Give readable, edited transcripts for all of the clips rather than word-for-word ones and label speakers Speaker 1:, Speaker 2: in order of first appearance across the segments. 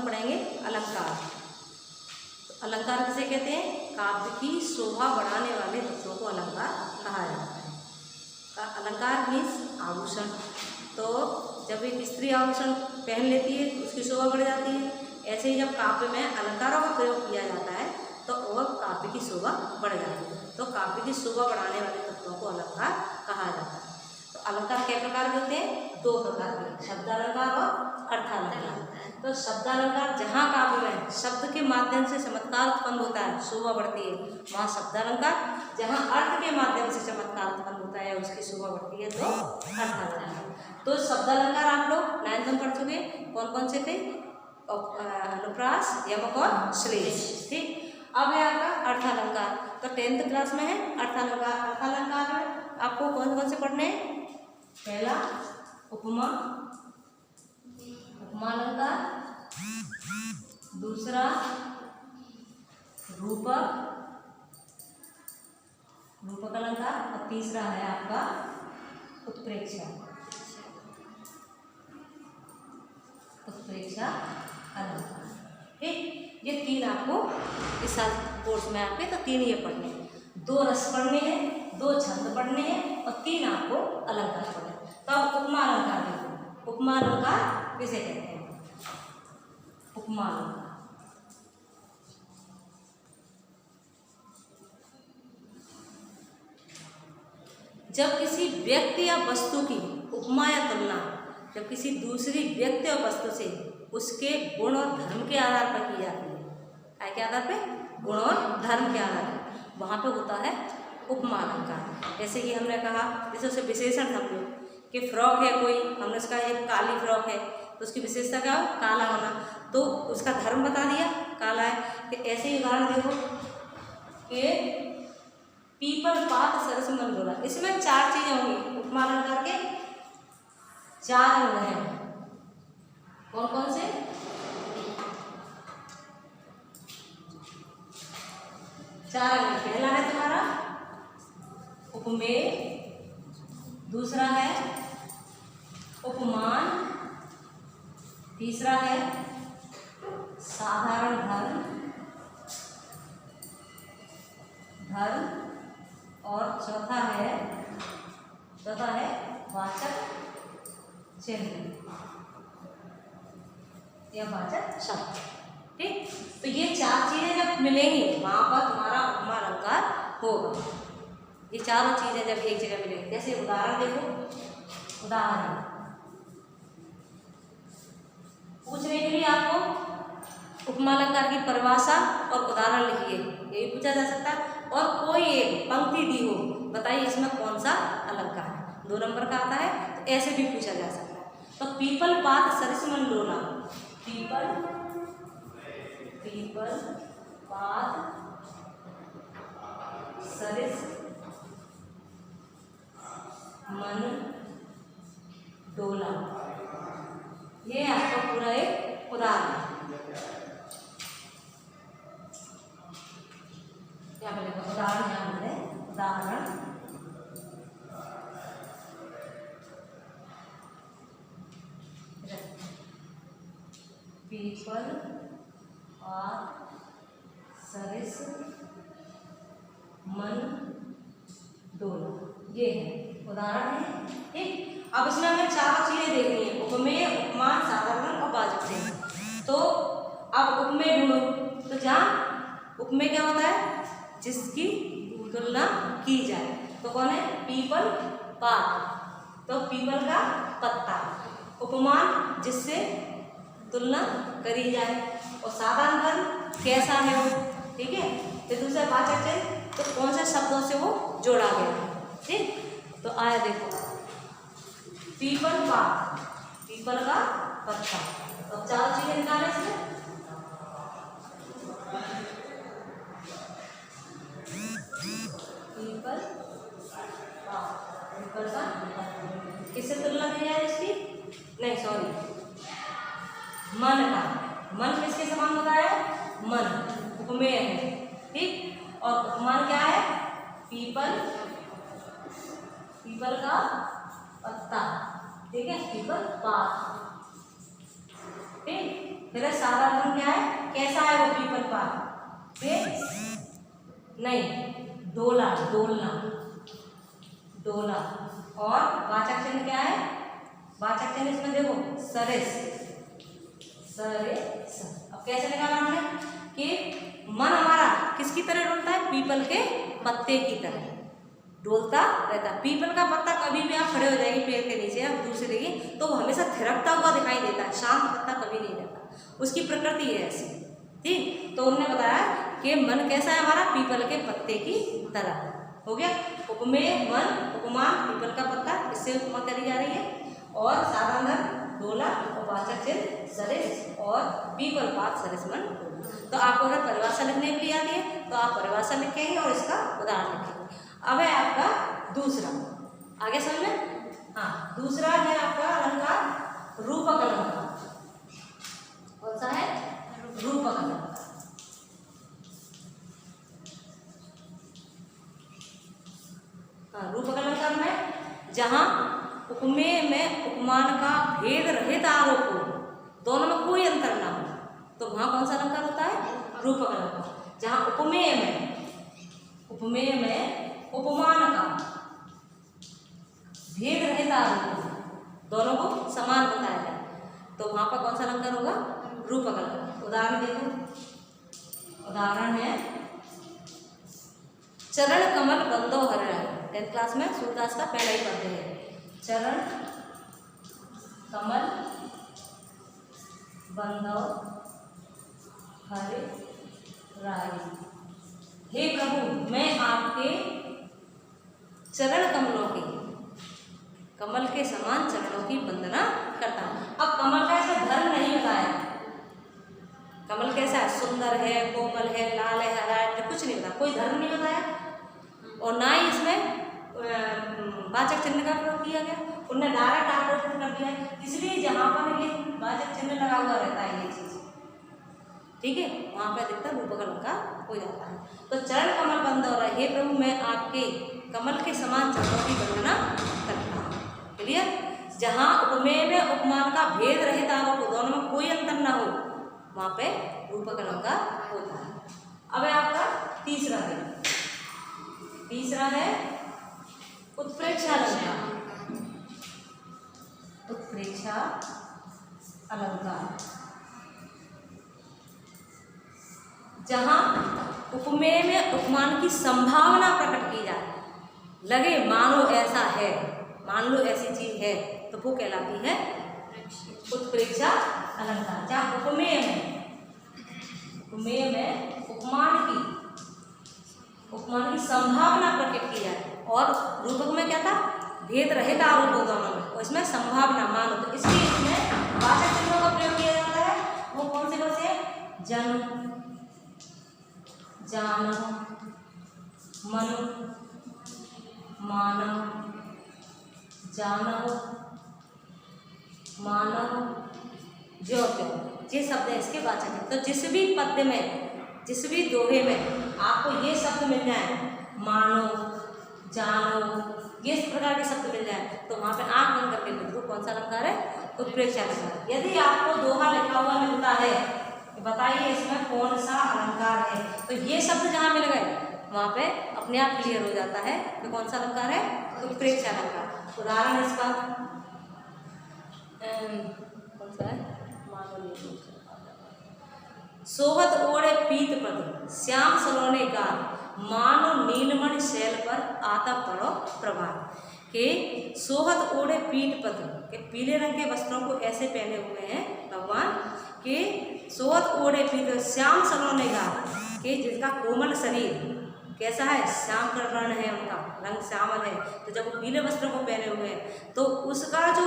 Speaker 1: हम पढ़ेंगे अलंकार। तो अलंकार किसे कहते हैं? काव्य की शोभा बढ़ाने वाले तत्वों को अलंकार कहा जाता है। अलंकार मीन्स आभूषण। तो जब एक स्त्री आभूषण पहन लेती है तो उसकी शोभा बढ़ जाती है। ऐसे ही जब काव्य में अलंकारों का प्रयोग किया जाता है तो वह काव्य की शोभा बढ़ जाती है। तो काव्य की शोभा बढ़ाने वाले तत्वों को अलंकार कहा जाता है। तो अलंकार कई प्रकार के होते हैं? 2 प्रकार के, शब्दालंकार और अर्थालंकार। तो शब्दालंकार जहाँ काव्य में शब्द के माध्यम से चमत्कार उत्पन्न होता है, शोभा बढ़ती है, वहाँ शब्दालंकार। जहाँ अर्थ के माध्यम से चमत्कार उत्पन्न होता है, उसकी शोभा बढ़ती है, तो अर्थालंकार। तो शब्दालंकार आप लोग 9th में पढ़ चुके। कौन कौन से थे? अनुप्रास, यमक और श्लेष। ठीक। अब है आपका अर्थालंकार। तो 10th क्लास में है अर्थालंकार। अर्थालंकार में आपको कौन कौन से पढ़ने हैं? पहला उपमा, उपमालंकार। दूसरा रूपक, रूपक अलंकार। और तीसरा है आपका उत्प्रेक्षा, उत्प्रेक्षा अलंकार। ठीक। ये 3 आपको इस साल कोर्स में आपके तो 3 ये पढ़ने हैं। 2 रस पढ़ने हैं, 2 छंद पढ़ने हैं और 3 आपको अलंकार पढ़ने हैं। तो अब उपमा अलंकार देखो। उपमा अलंकार किसे कहते हैं? उपमा अलंकार जब किसी व्यक्ति या वस्तु की उपमा या तुलना जब किसी दूसरी व्यक्ति और वस्तु से उसके गुण और धर्म के आधार पर की जाती है। क्या के आधार पे? गुण और धर्म के आधार पर, वहाँ पे होता है उपमा अलंकार। जैसे कि हमने कहा, जैसे उसे विशेषण समझो कि फ्रॉक है कोई, हमने उसका एक काली फ्रॉक है तो उसकी विशेषता क्या हो? काला होना। तो उसका धर्म बता दिया, काला है। तो ऐसे ही उदाहरण देखो कि पीपल, पात, सरस, मंडोला, इसमें 4 चीजें होंगी। उपमा अलंकार के 4 अंग हैं। कौन कौन से? चार अंग। पहला है तुम्हारा उपमेय, दूसरा है उपमान, तीसरा है साधारण धर्म, और चौथा है वाचक चिन्ह या वाचक शब्द। ठीक। तो ये 4 चीजें जब मिलेंगी वहां पर तुम्हारा उपमा अलंकार होगा। ये चारों चीजें जब एक जगह मिलेंगी। जैसे उदाहरण देखो, उदाहरण पूछने के लिए आपको उपमा अलंकार की परिभाषा और उदाहरण लिखिए, ये भी पूछा जा सकता है। और कोई एक पंक्ति दी हो, बताइए इसमें कौन सा अलंकार है। 2 नंबर का आता है, तो ऐसे भी पूछा जा सकता है। तो पीपल, पात, सरिस, मंडोला। पीपल, पात, सरिस, मंडोला, ये आपका पूरा एक उदाहरण है। क्या बोलेगा? उदाहरण। यहाँ बोले उदाहरण। पीपल, पात, सरिस, मंडोला, ये है उदाहरण है। ठीक। अब इसमें हमें 4 चीजें देखनी है, उपमेय, उपमान, साधारण और वाचक चिन्ह। तो अब उपमेय ढूंढो। तो जहाँ उपमेय क्या होता है? जिसकी तुलना की जाए। तो कौन है? पीपल, पात, तो पीपल का पत्ता। उपमान, जिससे तुलना करी जाए। और साधारण धर्म कैसा है वो। ठीक है। तो दूसरा वाचक चिन्ह, तो कौन से शब्दों से वो जोड़ा गया है। ठीक। तो आया देखो, पीपल, पात, पीपल का पत्ता। तो 4 चीजें निकाले इसमें। पीपल, पात, पीपल का किससे तुलना की जाए इसकी? नहीं, सॉरी, मन का। मन किसके समान होता है? मन उपमेय है। ठीक। और उपमान क्या है? पीपल, पीपल का पत्ता। ठीक है। पीपल, पात। ठीक। फिर साधारण क्या है, कैसा है वो पीपल पात पे, नहीं डोला, डोलना, डोला। और वाचक चिन्ह क्या है, वाचक चिन्ह इसमें देखो सरेस, सरेस। अब कैसे निकाला हमने कि मन हमारा किसकी तरह डोलता है, पीपल के पत्ते की तरह डोलता रहता है। पीपल का पत्ता कभी भी आप खड़े हो जाएंगे पेड़ के नीचे, आप दूर से देखिए तो वो हमेशा थिरकता हुआ दिखाई देता है, शांत पत्ता कभी नहीं रहता, उसकी प्रकृति है ऐसी। ठीक, तो उन्होंने बताया कि मन कैसा है हमारा, पीपल के पत्ते की तरह। हो गया, उपमेय मन, उपमान पीपल का पत्ता, इससे उपमा करी जा रही है। और साधारण डोला और वाचक चिन्ह सरेस और पीपल पात सरेस मन डोला। तो आपको अगर परिभाषा लिखने के लिए आती है तो आप परिभाषा लिखेंगे और इसका उदाहरण लिखेंगे। अब है आपका दूसरा, आगे समझ में। हाँ, दूसरा है आपका अलंकार रूपक अलंकार। कौन सा है, रूपक अलंकार। हाँ, रूपक अलंकार में जहां उपमेय में उपमान का भेद रहित आरोप हो, दोनों में कोई अंतर ना हो, तो वहां कौन सा अलंकार होता है, रूपक अलंकार। जहां उपमेय में, उपमेय में उपमान का भेद रहित आरोप हो, दोनों को समान बताया जाए, तो वहां पर कौन सा अलंकार होगा, रूपक अलंकार। उदाहरण देखो, उदाहरण है चरण कमल बंदो हरे। 10th क्लास में सूरदास का पहला ही पद्य है, चरण कमल बंदो हरे राय। हे प्रभु मैं आपके चरण कमलों की, कमल के समान चरणों की वंदना करता हूँ। अब कमल का ऐसा धर्म नहीं बताया, कमल कैसा है, सुंदर है, कोमल है, लाल है, हरा है, कुछ नहीं बताया, कोई धर्म नहीं बताया। और ना ही इसमें वाचक चिन्ह का प्रयोग किया गया, उन्होंने डायरेक्ट आरोपण कर दिया है, इसलिए जहाँ पर ये वाचक चिन्ह लगा हुआ रहता है ये चीज, ठीक है, वहाँ पर अधिकतर रूपक अलंकार हो जाता है। तो चरण कमल बंद हो रहा है, हे प्रभु मैं आपके कमल के समान चरणों की वंदना करता हूँ। क्लियर, जहाँ उपमेय में उपमान का भेद रहित आरोप हो, दोनों में कोई अंतर ना हो, वहाँ पे रूपक अलंकार होता है। अब है आपका तीसरा है, तीसरा है उत्प्रेक्षा अलंकार। उत्प्रेक्षा अलंकार जहां उपमेय में उपमान की संभावना प्रकट की जाए, लगे मानो ऐसा है, मान लो ऐसी चीज है, तो वो कहलाती है उत्प्रेक्षा अलंकार। जहां उपमेय में उपमान की संभावना प्रकट की जाए, और रूपक में क्या था, भेद रहित आरोप हो दोनों में, और इसमें संभावना मानो, तो इसलिए इसमें वाचक चिन्हों का प्रयोग किया जाता है। वो कौन से से, जन, जान, मनु, मानव, जानव, मानव, जो ये शब्द है इसके वाचक है। तो जिस भी पद्य में, जिस भी दोहे में आपको ये शब्द मिल जाए, मानो, जानो, ये इस प्रकार के शब्द मिल जाए, तो वहाँ पे आंख बंद करके लिख दो कौन सा अलंकार है, उत्प्रेक्षा अलंकार। यदि आपको दोहा लिखा हुआ मिलता है, बताइए इसमें कौन सा अलंकार है, तो ये शब्द जहाँ मिल गए वहाँ पे अपने आप क्लियर हो जाता है कि कौन सा अलंकार है, उत्प्रेक्षा अलंकार। उदाहरण इसका कौन सा है, सोहत ओढ़े पीत पद श्याम सलोने गाल, मानो नीलमणि शैल पर आता पड़ो प्रभात। के सोहत ओढ़े पीत पद के पीले रंग के वस्त्रों को ऐसे पहने हुए हैं भगवान के, सोहत ओढ़े पीत श्याम सलोने गाल के, जिसका कोमल शरीर कैसा है, श्याम वर्ण है, उनका रंग श्यामल है, तो जब वो पीले वस्त्रों को पहने हुए हैं तो उसका जो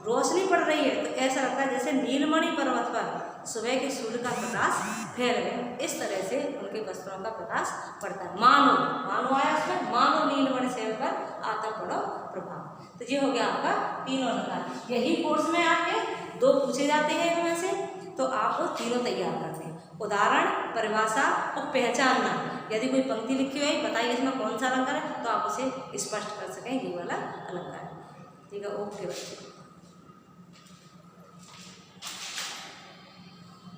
Speaker 1: रोशनी पड़ रही है तो ऐसा लगता है जैसे नीलमणि पर्वत पर सुबह के सूर्य का प्रकाश फैल गया, इस तरह से उनके वस्त्रों का प्रकाश पड़ता है। मानो, मानो आया उसमें, मानो नीलमणि शैल पर आता पड़ो प्रभाव। तो ये हो गया आपका तीनों अलंकार। यही कोर्स में आपके 2 पूछे जाते हैं इनमें से, तो आपको तीनों तैयार करते हैं, उदाहरण, परिभाषा और पहचानना। यदि कोई पंक्ति लिखी हुई बताइए इसमें कौन सा अलंकार है, तो आप उसे स्पष्ट कर सकें ये वाला अलंकार है। ठीक है, ओके बच्चे।